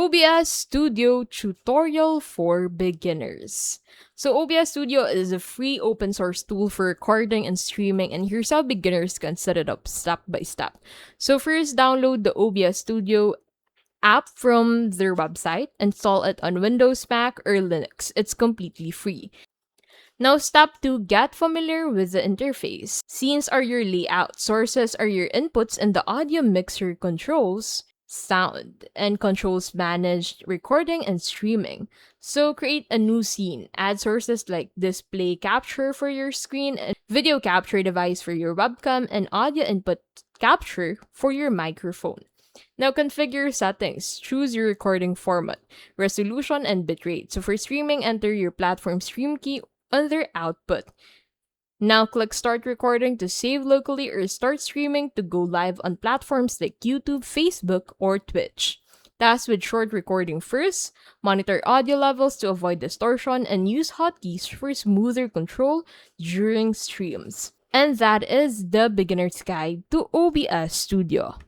OBS Studio tutorial for beginners. So OBS Studio is a free open source tool for recording and streaming, and here's how beginners can set it up step by step. So first, download the OBS Studio app from their website, install it on Windows, Mac, or Linux. It's completely free. Now step 2, get familiar with the interface. Scenes are your layout, sources are your inputs, and the audio mixer controls sound, and controls manage recording and streaming. So create a new scene, add sources like display capture for your screen, and video capture device for your webcam, and audio input capture for your microphone. Now configure settings, choose your recording format, resolution, and bitrate. So for streaming, enter your platform stream key under output. Now click start recording to save locally, or start streaming to go live on platforms like YouTube, Facebook, or Twitch. Task with short recording first, monitor audio levels to avoid distortion, and use hotkeys for smoother control during streams. And that is the beginner's guide to OBS Studio.